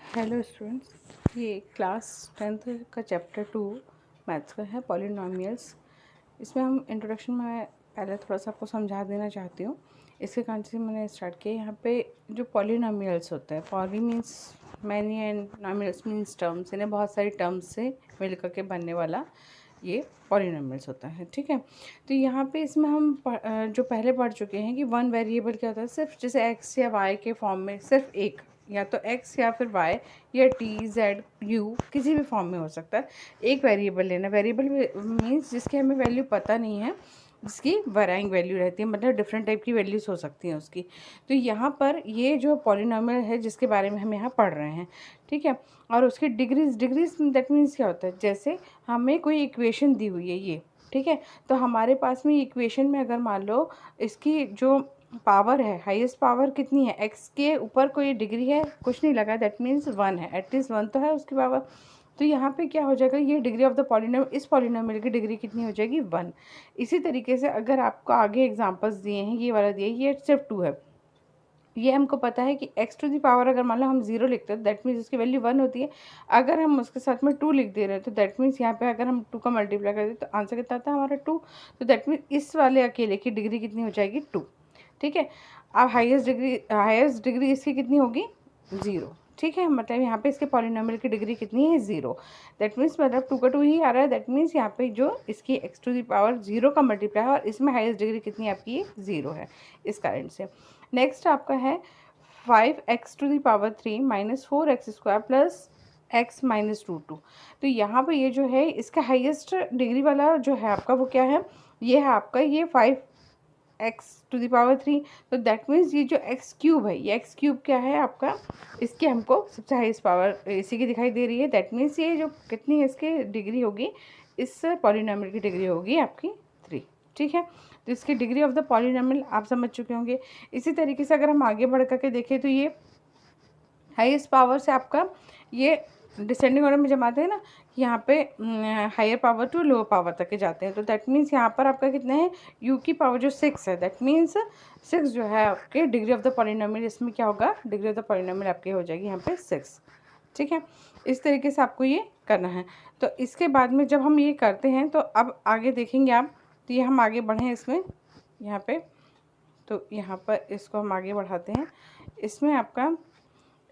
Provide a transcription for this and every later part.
Hello students, ये class 10th का chapter 2 maths का है, पॉलिनॉमियल्स। इसमें हम इंट्रोडक्शन में पहले थोड़ा सा आपको समझा देना चाहती हूँ। इसके कारण से मैंने स्टार्ट किया। यहाँ पे जो पॉलिनॉमियल्स होते हैं, poly means many and nomials means terms, इन्हें बहुत सारी टर्म्स से मिलकर के बनने वाला ये पॉलिनॉमियल्स होता है। ठीक है, तो यहाँ पे इसमें हम जो पहले पढ़ चुके हैं कि वन वेरिएबल क्या होता है, सिर्फ जैसे एक्स या वाई के फॉर्म में सिर्फ एक, या तो x या फिर y या t z u किसी भी फॉर्म में हो सकता है। एक वेरिएबल लेना, वेरिएबल मीन्स जिसकी हमें वैल्यू पता नहीं है, जिसकी वैराइंग वैल्यू रहती है, मतलब डिफरेंट टाइप की वैल्यूज हो सकती हैं उसकी। तो यहाँ पर ये जो पॉलिनॉमियल है जिसके बारे में हम यहाँ पढ़ रहे हैं, ठीक है, और उसकी डिग्रीज दैट मीन्स क्या होता है, जैसे हमें कोई इक्वेशन दी हुई है ये, ठीक है, तो हमारे पास में इक्वेशन में अगर मान लो इसकी जो पावर है, हाईएस्ट पावर कितनी है, एक्स के ऊपर कोई डिग्री है, कुछ नहीं लगा, दैट मीन्स 1 है, एटलीस्ट 1 तो है उसकी पावर। तो यहाँ पे क्या हो जाएगा, ये डिग्री ऑफ द पॉलिनॉमियल, इस पॉलिनॉमियल की डिग्री कितनी हो जाएगी, 1। इसी तरीके से अगर आपको आगे एग्जांपल्स दिए हैं, ये वाला दिया है, ये सिर्फ 2 है, ये हमको पता है कि x टू दी पावर अगर मान लो हम 0 लिखते हैं दैट मीन्स उसकी वैल्यू 1 होती है। अगर हम उसके साथ में 2 लिख दे रहे हैं तो दैट मीन्स यहाँ पे अगर हम 2 का मल्टीप्लाई कर दें तो आंसर कितना आता है हमारा 2। तो दैट मीन्स इस वाले अकेले की डिग्री कितनी हो जाएगी, 2। ठीक है, अब हाईएस्ट डिग्री इसकी कितनी होगी, 0। ठीक है, मतलब यहाँ पे इसके पॉलिनॉमियल की डिग्री कितनी है, 0। दैट मीन्स मतलब 2 का 2 ही आ रहा है, दैट मीन्स यहाँ पे जो इसकी x टू दी पावर 0 का मल्टीप्लाई है और इसमें हाईएस्ट डिग्री कितनी है आपकी, 0 है, इस कारण से। नेक्स्ट आपका है 5x to the power 3 minus 4x square plus x minus 2। तो यहाँ पे ये जो है इसका हाईएस्ट डिग्री वाला जो है आपका वो क्या है, ये है आपका ये 5x टू दी पावर 3। तो दैट मीन्स ये जो x क्यूब है, ये x क्यूब क्या है आपका, इसकी हमको सबसे हाईएस्ट पावर इसी की दिखाई दे रही है। दैट मीन्स ये जो कितनी है इसकी डिग्री होगी, इस पॉलिनॉमियल की डिग्री होगी आपकी 3। ठीक है, तो इसकी डिग्री ऑफ द पॉलिनॉमियल आप समझ चुके होंगे। इसी तरीके से अगर हम आगे बढ़ करके देखें तो ये हाईएस्ट पावर से आपका ये डिसेंडिंग ऑर्डर में जब आते हैं ना, यहाँ पे higher power to lower power तक के जाते हैं। तो दैट मीन्स यहाँ पर आपका कितना है, u की पावर जो 6 है, दैट मीन्स 6 जो है आपके डिग्री ऑफ द पॉलिनॉमियल, इसमें क्या होगा, डिग्री ऑफ द पॉलिनॉमियल आपकी हो जाएगी यहाँ पे 6। ठीक है, इस तरीके से आपको ये करना है। तो इसके बाद में जब हम ये करते हैं तो अब आगे देखेंगे आप, तो ये हम आगे बढ़ें इसमें यहाँ पे, तो यहाँ पर इसको हम आगे बढ़ाते हैं। इसमें आपका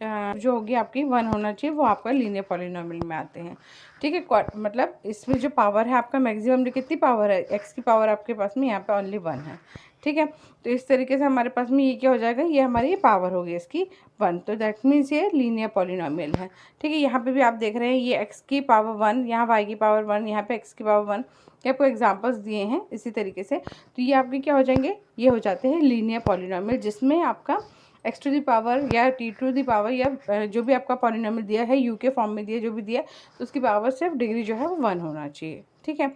जो होगी आपकी 1 होना चाहिए, वो आपका लीनियर पॉलिनॉमियल में आते हैं। ठीक है, मतलब इसमें जो पावर है आपका मैक्सिमम कितनी पावर है, x की पावर आपके पास में यहाँ पे ओनली 1 है। ठीक है, तो इस तरीके से हमारे पास में ये क्या हो जाएगा, ये हमारी पावर होगी इसकी 1। तो दैट मीन्स ये लीनियर पॉलिनॉमियल है। ठीक है, यहाँ पे भी आप देख रहे हैं ये x की पावर 1, यहाँ y की पावर 1, यहाँ पे x की पावर 1, ये आपको एग्जाम्पल्स दिए हैं इसी तरीके से। तो ये आपके क्या हो जाएंगे, ये हो जाते हैं लीनियर पॉलिनॉमियल, जिसमें आपका x टू दी पावर या t टू दी पावर या जो भी आपका पॉलिनॉमियल दिया है, u के फॉर्म में दिया जो भी दिया, तो उसकी पावर सिर्फ डिग्री जो है वो 1 होना चाहिए। ठीक है,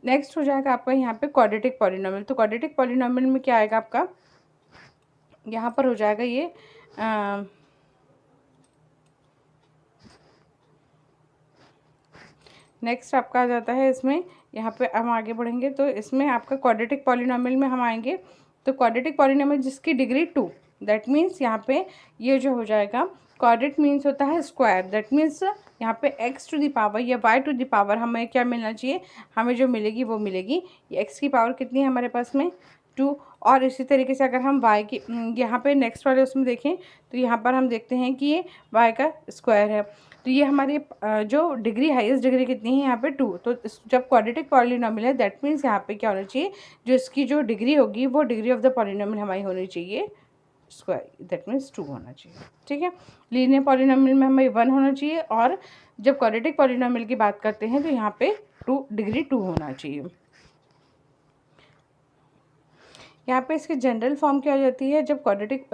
नेक्स्ट हो जाएगा आपका यहाँ पे क्वाड्रेटिक पॉलिनॉमियल। तो क्वाड्रेटिक पॉलिनॉमियल में क्या आएगा आपका, यहाँ पर हो जाएगा ये नेक्स्ट आपका आ जाता है इसमें, यहाँ पे हम आगे बढ़ेंगे तो इसमें आपका क्वाड्रेटिक पॉलिनॉमियल में हम आएंगे। तो क्वाड्रेटिक पॉलिनॉमियल जिसकी डिग्री 2, दैट मीन्स यहाँ पे ये जो हो जाएगा, क्वाड्रेट मीन्स होता है स्क्वायर, दैट मीन्स यहाँ पे x टू दी पावर या y टू दी पावर हमें क्या मिलना चाहिए, हमें जो मिलेगी वो मिलेगी। ये x की पावर कितनी है हमारे पास में, 2। और इसी तरीके से अगर हम y की यहाँ पे नेक्स्ट वाले उसमें देखें तो यहाँ पर हम देखते हैं कि ये y का स्क्वायर है। तो ये हमारी जो डिग्री हाईएस्ट डिग्री कितनी है यहाँ पे 2। तो जब क्वाड्रेटिक पॉलिनॉमियल है दैट मीन्स यहाँ पे क्या होना चाहिए, जो इसकी जो डिग्री होगी वो डिग्री ऑफ द पॉलिनॉमियल हमारी होनी चाहिए स्क्वायर, दैट मीन्स 2 होना चाहिए। ठीक है, लीनियर पॉलिनॉमियल में हमें 1 होना चाहिए, और जब क्वाड्रेटिक पॉलिनॉमियल की बात करते हैं तो यहाँ पे डिग्री 2 होना चाहिए। यहाँ पे इसकी जनरल फॉर्म क्या हो जाती है, जब क्वाड्रेटिक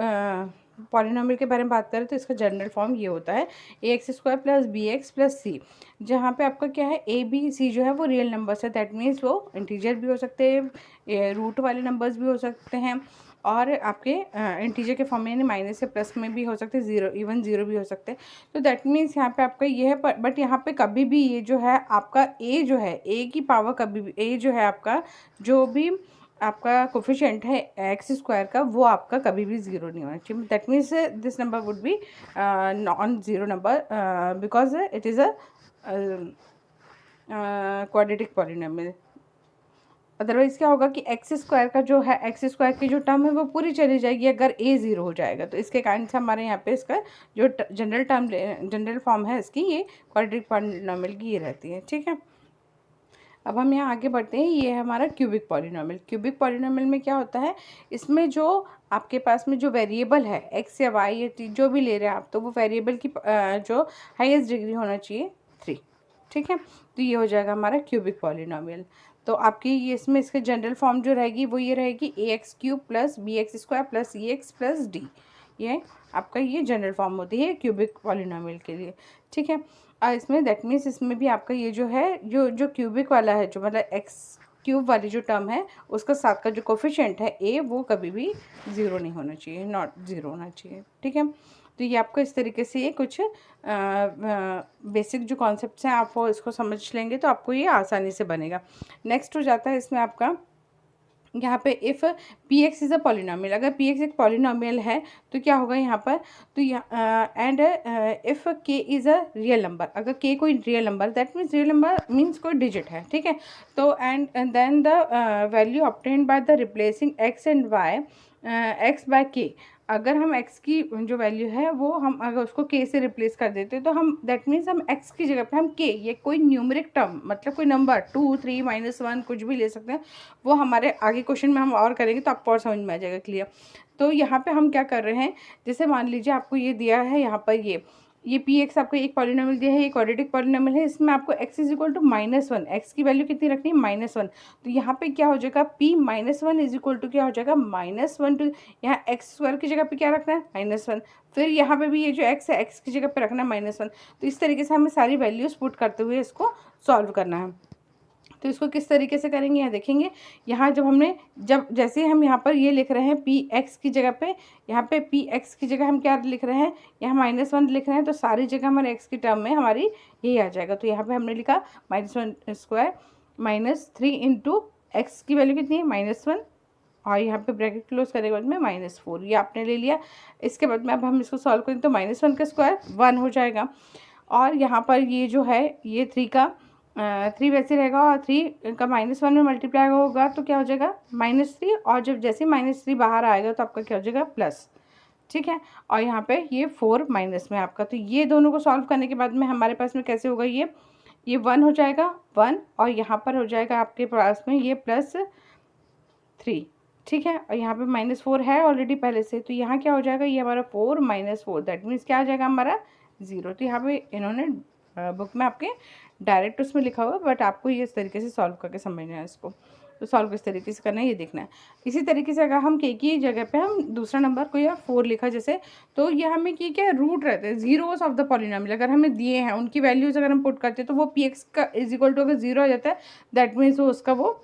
पॉलिनॉमियल के बारे में बात करें तो इसका जनरल फॉर्म ये होता है ax² plus bx plus c, जहाँ पे आपका क्या है a b c जो है वो रियल नंबर्स है, दैट मीन्स वो इंटीजर भी हो सकते हैं, रूट वाले नंबर्स भी हो सकते हैं, और आपके इंटीजर के फॉर्म में यानी माइनस से प्लस में भी हो सकते हैं, जीरो इवन जीरो भी हो सकते हैं। तो दैट मीन्स यहाँ पे आपका ये है, बट यहाँ पे कभी भी ये जो है आपका a जो है, a की पावर कभी भी a जो है आपका जो भी आपका कोफिशिएंट है एक्स स्क्वायर का, वो आपका कभी भी ज़ीरो नहीं होना चाहिए। That means this number would be non zero number because it is a quadratic polynomial. Otherwise क्या होगा कि एक्स स्क्वायर का जो है, एक्स स्क्वायर की जो टर्म है वो पूरी चली जाएगी अगर ए ज़ीरो हो जाएगा। तो इसके कारण से हमारे यहाँ पे इसका जो जनरल फॉर्म है इसकी, ये क्वाड्रेटिक पॉलिनोमियल की ये रहती है। ठीक है, अब हम यहाँ आगे बढ़ते हैं। ये है हमारा क्यूबिक पॉलिनोमियल। क्यूबिक पॉलिनोमियल में क्या होता है, इसमें जो आपके पास में जो वेरिएबल है एक्स या वाई या टी जो भी ले रहे हैं आप, तो वो वेरिएबल की जो हाईएस्ट डिग्री होना चाहिए 3। ठीक है, तो ये हो जाएगा हमारा क्यूबिक पॉलिनोमियल। तो आपकी ये इसमें इसके जनरल फॉर्म जो रहेगी वो ये रहेगी a x cube plus b x square plus e x plus d. ये आपका ये जनरल फॉर्म होती है क्यूबिक पॉलिनोमियल के लिए। ठीक है, इसमें दैट मीन्स इसमें भी आपका ये जो है, जो क्यूबिक वाला है, जो मतलब एक्स क्यूब वाली जो टर्म है उसका साथ का जो कोफिशिएंट है ए, वो कभी भी ज़ीरो नहीं होना चाहिए, नॉट ज़ीरो होना चाहिए। ठीक है, तो ये आपको इस तरीके से ये कुछ बेसिक जो कॉन्सेप्ट्स हैं आप वो इसको समझ लेंगे तो आपको ये आसानी से बनेगा। नेक्स्ट हो जाता है इसमें आपका यहाँ पे if P X is a polynomial. अगर पी एक्स एक पॉलिनोमियल है तो क्या होगा यहाँ पर, तो and if K is a real number. अगर के कोई real number, that means real number means कोई डिजिट है। ठीक है, तो and then the value obtained by the replacing X and Y X by K. अगर हम x की जो वैल्यू है वो हम अगर उसको k से रिप्लेस कर देते तो हम दैट मीन्स हम x की जगह पे हम k, ये कोई न्यूमरिक टर्म मतलब कोई नंबर 2 3 -1 कुछ भी ले सकते हैं। वो हमारे आगे क्वेश्चन में हम और करेंगे तो आपको और समझ में आ जाएगा क्लियर। तो यहाँ पे हम क्या कर रहे हैं, जैसे मान लीजिए आपको ये दिया है यहाँ पर ये पी एक्स आपको एक पॉलिनोमियल दिया है, ये क्वाड्रेटिक पॉलिनोमियल है। इसमें आपको x is equal to -1, X की वैल्यू कितनी रखनी है -1। तो यहाँ पे क्या हो जाएगा, p -1 इज इक्वल टू क्या हो जाएगा -1 टू यहाँ एक्स स्क्वायर की जगह पे क्या रखना है -1। फिर यहाँ पे भी ये जो x है x की जगह पे रखना है -1। तो इस तरीके से हमें सारी वैल्यूज़ पुट करते हुए इसको सॉल्व करना है। तो इसको किस तरीके से करेंगे यहाँ देखेंगे। यहाँ जब जैसे हम यहाँ पर ये लिख रहे हैं पी एक्स की जगह पे, यहाँ पे पी एक्स की जगह हम क्या लिख रहे हैं, यहाँ -1 लिख रहे हैं। तो सारी जगह हमारे एक्स की टर्म में हमारी यही आ जाएगा। तो यहाँ पे हमने लिखा -1 स्क्वायर -3 इंटू एक्स की वैल्यू कितनी है -1, और यहाँ पे ब्रैकेट क्लोज करने के बाद में -4 ये आपने ले लिया। इसके बाद में अब हम इसको सॉल्व करें तो -1 का स्क्वायर 1 हो जाएगा, और यहाँ पर ये जो है ये 3 वैसे रहेगा, और 3 का -1 में मल्टीप्लाई होगा तो क्या हो जाएगा -3, और जब जैसे -3 बाहर आएगा तो आपका क्या हो जाएगा प्लस। ठीक है, और यहाँ पे ये 4 माइनस में आपका। तो ये दोनों को सॉल्व करने के बाद में हमारे पास में कैसे होगा, ये 1 हो जाएगा 1, और यहाँ पर हो जाएगा आपके पास में ये +3। ठीक है, और यहाँ पे -4 है ऑलरेडी पहले से, तो यहाँ क्या हो जाएगा, ये हमारा 4 -4 दैट मीन्स क्या आ जाएगा हमारा 0। तो यहाँ पे इन्होंने बुक में आपके डायरेक्ट उसमें लिखा हुआ है, बट आपको ये इस तरीके से सॉल्व करके समझना है इसको। तो सॉल्व किस तरीके से करना है ये देखना है। इसी तरीके से अगर हम के की जगह पे हम दूसरा नंबर को या 4 लिखा जैसे, तो ये हमें की क्या रूट रहते हैं जीरोस ऑफ द पॉलिनोमियल अगर हमें दिए हैं, उनकी वैल्यूज अगर हम पुट करते हैं तो वो पी एक्स का इज इक्वल टू अगर 0 आ जाता है दैट मीन्स वो उसका वो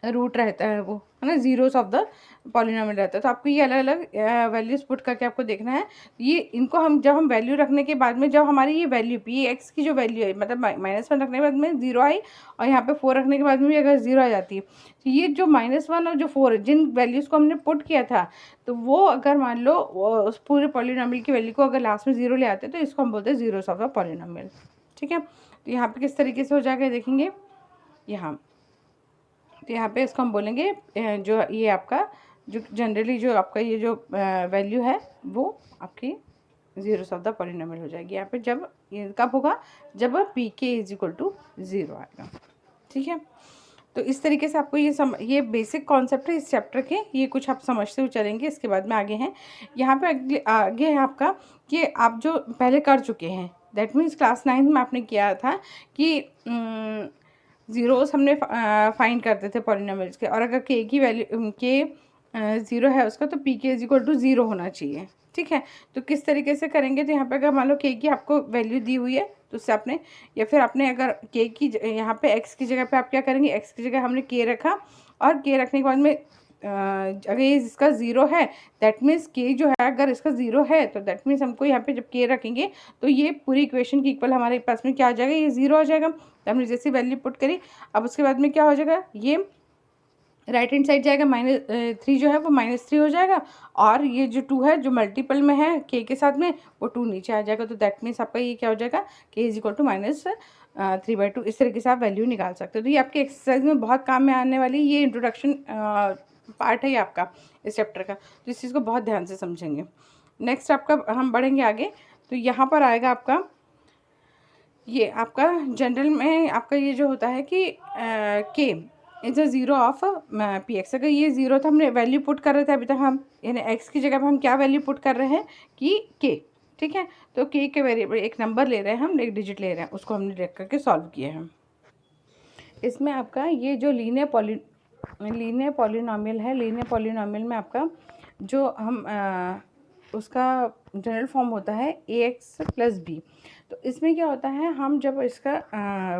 रूट रहता है, वो है ना जीरोस ऑफ द पॉलिनोमियल रहता है। तो आपको ये अलग अलग वैल्यूज पुट करके आपको देखना है। ये इनको हम जब हम वैल्यू रखने के बाद में जब हमारी ये वैल्यू पी एक्स की जो वैल्यू है मतलब -1 रखने के बाद में 0 आई, और यहाँ पे 4 रखने के बाद में भी अगर 0 आ जाती है, तो ये जो -1 और जो 4 जिन वैल्यूज़ को हमने पुट किया था, तो वो अगर मान लो उस पूरे पॉलिनोमियल की वैल्यू को अगर लास्ट में 0 ले आते तो इसको हम बोलते हैं जीरोस ऑफ द पॉलिनोमियल। ठीक है, तो यहाँ पे किस तरीके से हो जाएगा देखेंगे यहाँ। तो यहाँ पे इसको हम बोलेंगे जो ये आपका जो जनरली जो आपका ये जो वैल्यू है वो आपकी जीरोस ऑफ द पॉलिनोमियल हो जाएगी। यहाँ पे जब ये कब होगा, जब पी के इज इक्वल टू 0 आएगा। ठीक है, तो इस तरीके से आपको ये बेसिक कॉन्सेप्ट है इस चैप्टर के, ये कुछ आप समझते हुए चलेंगे। इसके बाद में आगे हैं यहाँ पे आगे है आपका कि आप जो पहले कर चुके हैं दैट मीन्स क्लास 9 में आपने किया था कि ज़ीरोस हमने फाइंड करते थे पॉलिनोमियल्स के, और अगर के की वैल्यू के 0 है उसका तो पी के इज इक्वल टू 0 होना चाहिए। ठीक है, तो किस तरीके से करेंगे, तो यहाँ पे अगर मान लो के की आपको वैल्यू दी हुई है तो उससे आपने या फिर आपने अगर के की यहाँ पे एक्स की जगह पे आप क्या करेंगे, एक्स की जगह हमने के रखा, और के रखने के बाद में अगर ये इसका 0 है दैट मीन्स के जो है अगर इसका 0 है तो दैट मीन्स हमको यहाँ पे जब के रखेंगे तो ये पूरी इक्वेशन की इक्वल हमारे पास में क्या आ जाएगा, ये 0 आ जाएगा। तो हमने जैसी वैल्यू पुट करी, अब उसके बाद में क्या हो जाएगा, ये राइट हैंड साइड जाएगा -3 जो है वो -3 हो जाएगा, और ये जो 2 है जो मल्टीपल में है k के साथ में, वो 2 नीचे आ जाएगा। तो दैट मीन्स आपका ये क्या हो जाएगा, k इज इक्वल टू -3/2। इस तरीके से आप वैल्यू निकाल सकते हो। तो ये आपके एक्सरसाइज में बहुत काम में आने वाली ये इंट्रोडक्शन पार्ट है ये आपका इस चैप्टर का, तो इस चीज़ को बहुत ध्यान से समझेंगे। नेक्स्ट आपका हम बढ़ेंगे आगे, तो यहाँ पर आएगा आपका ये आपका जनरल में आपका ये जो होता है कि के is a zero of P x. अगर ये ज़ीरो था, हमने वैल्यू पुट कर रहे थे अभी तक हम, यानी एक्स की जगह पर हम क्या वैल्यू पुट कर रहे हैं कि के, ठीक है। तो के वेरिएबल एक नंबर ले रहे हैं हम, एक डिजिट ले रहे हैं, उसको हमने देख करके सॉल्व किए हैं। इसमें आपका ये जो लीनियर पॉलिनॉमियल है, लीनियर पॉलिनॉमियल में आपका जो हम उसका जनरल फॉर्म होता है ax + b। तो इसमें क्या होता है, हम जब इसका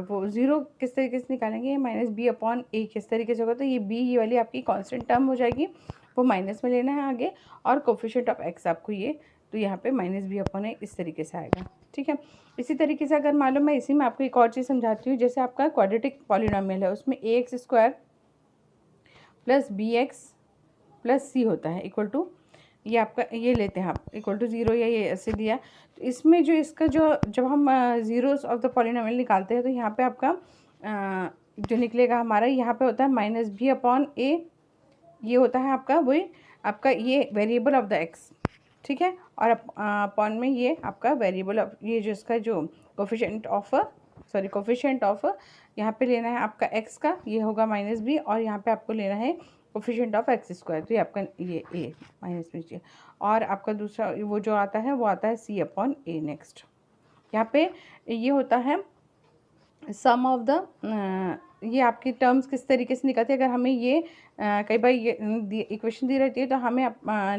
वो ज़ीरो किस तरीके से निकालेंगे, -b/a किस तरीके से होगा, तो ये b ये वाली आपकी कांस्टेंट टर्म हो जाएगी, वो माइनस में लेना है आगे, और कोफिशिएंट ऑफ x आपको ये, तो यहाँ पे -b/a इस तरीके से आएगा, ठीक है। इसी तरीके से अगर मान लो मैं इसी में आपको एक और चीज़ समझाती हूँ, जैसे आपका क्वाड्रेटिक पॉलिनॉमियल है, उसमें ax² + bx + c होता है इक्वल टू, ये आपका ये लेते हैं आप इक्वल टू 0 या ये ऐसे दिया। तो इसमें जो इसका जो जब हम ज़ीरोस ऑफ द पॉलिनॉमियल निकालते हैं, तो यहाँ पे आपका जो निकलेगा हमारा, यहाँ पे होता है -b/a, ये होता है आपका वही आपका ये वेरिएबल ऑफ द x, ठीक है। और अपॉन में ये आपका वेरिएबल ऑफ ये जो इसका जो कोफिशिएंट ऑफ यहाँ पे लेना है आपका x का, ये होगा -b, और यहाँ पे आपको लेना है कोफिशिएंट ऑफ x², तो ये आपका ये a -b, और आपका दूसरा वो जो आता है वो आता है c/a। नेक्स्ट यहाँ पे ये होता है सम ऑफ द, ये आपकी टर्म्स किस तरीके से निकलती है, अगर हमें ये कई बार ये इक्वेशन दी रहती है, तो हमें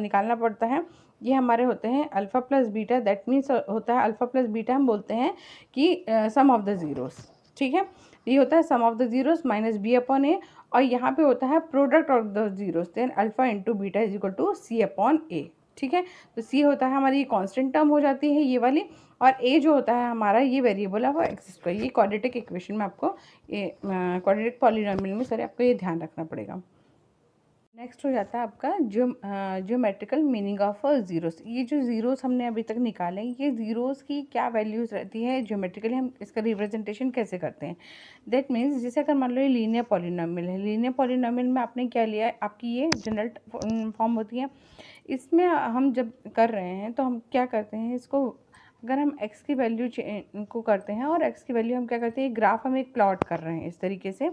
निकालना पड़ता है। ये हमारे होते हैं अल्फ़ा + बीटा, दैट मीन्स होता है अल्फ़ा + बीटा, हम बोलते हैं कि सम ऑफ द ज़ीरोस, ठीक है। ये होता है सम ऑफ द ज़ीरोस -b/a, और यहाँ पे होता है product of the zeros, then alpha × beta is equal to c/a, ठीक है। तो c होता है हमारी कांस्टेंट टर्म हो जाती है ये वाली, और a जो होता है हमारा ये वेरिएबल है वो x²। ये क्वाड्रेटिक इक्वेशन में आपको ये क्वाड्रेटिक पॉलिनॉमियल में सर आपको ये ध्यान रखना पड़ेगा। नेक्स्ट हो जाता है आपका ज्योमेट्रिकल मीनिंग ऑफ ज़ीरोस। ये जो ज़ीरोस हमने अभी तक निकाले, ये ज़ीरोस की क्या वैल्यूज़ रहती है, ज्योमेट्रिकली हम इसका रिप्रेजेंटेशन कैसे करते हैं। दैट मीन्स जैसे अगर मान लो ये लीनियर पॉलिनॉमियल है, लीनियर पॉलिनॉमियल में आपने क्या लिया है, आपकी ये जनरल फॉर्म होती है। इसमें हम जब कर रहे हैं तो हम क्या करते हैं, इसको अगर हम x की वैल्यू को करते हैं, और x की वैल्यू हम क्या करते हैं, ग्राफ हम एक प्लॉट कर रहे हैं इस तरीके से,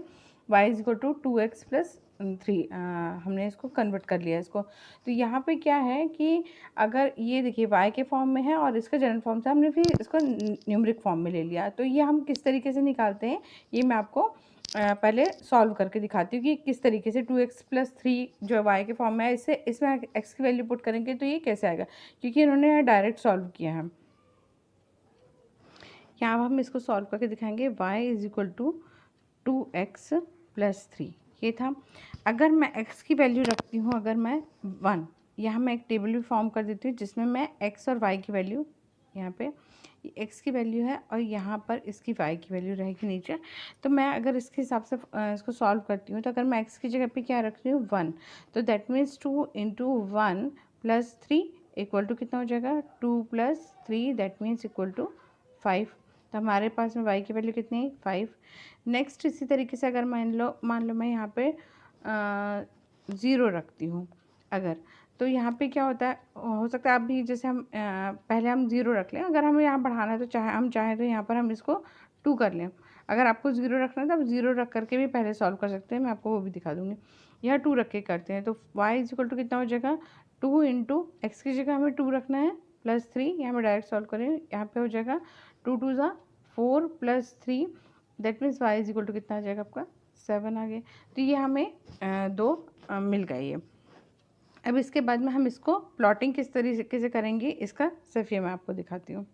y = 2x + 3, हमने इसको कन्वर्ट कर लिया इसको। तो यहाँ पे क्या है कि अगर ये देखिए y के फॉर्म में है, और इसका जनरल फॉर्म से हमने फिर इसको न्यूमरिक फॉर्म में ले लिया। तो ये हम किस तरीके से निकालते हैं, ये मैं आपको पहले सॉल्व करके दिखाती हूँ कि किस तरीके से 2x + 3 जो y के फॉर्म में है, इसमें x की वैल्यू पुट करेंगे तो ये कैसे आएगा, क्योंकि इन्होंने यहाँ डायरेक्ट सॉल्व किया है। यहाँ हम इसको सॉल्व करके दिखाएंगे, y = 2x + 3 ये था। अगर मैं x की वैल्यू रखती हूँ, अगर मैं 1, यहाँ मैं एक टेबल भी फॉर्म कर देती हूँ जिसमें मैं x और y की वैल्यू, यहाँ पे x की वैल्यू है और यहाँ पर इसकी y की वैल्यू रहेगी नीचे। तो मैं अगर इसके हिसाब से इसको सॉल्व करती हूँ, तो अगर मैं x की जगह पे क्या रख रही हूँ 1, तो दैट मीन्स 2 × 1 + 3 इक्वल टू कितना हो जाएगा, 2 + 3 दैट मीन्स इक्वल टू 5। तो हमारे पास में y की वैल्यू कितनी है, 5। नेक्स्ट इसी तरीके से अगर मान लो मैं यहाँ पे 0 रखती हूँ अगर, तो यहाँ पे क्या होता है, हो सकता है आप भी जैसे हम पहले हम 0 रख लें, अगर हमें यहाँ बढ़ाना है तो चाहें तो यहाँ पर हम इसको 2 कर लें। अगर आपको 0 रखना है तो आप 0 रख करके भी पहले सॉल्व कर सकते हैं, मैं आपको वो भी दिखा दूँगी। यहाँ 2 रख के करते हैं, तो y = कितना हो जाएगा, 2 × x की जगह हमें 2 रखना है +3, यहाँ पे डायरेक्ट सॉल्व करें, यहाँ पे हो जाएगा 2 × 2 = 4 + 3 दैट मीन्स y = कितना आ जाएगा आपका, 7 आ गया। तो ये हमें 2 मिल गए ये। अब इसके बाद में हम इसको प्लॉटिंग किस तरीके से करेंगे, इसका सिर्फ ये मैं आपको दिखाती हूँ।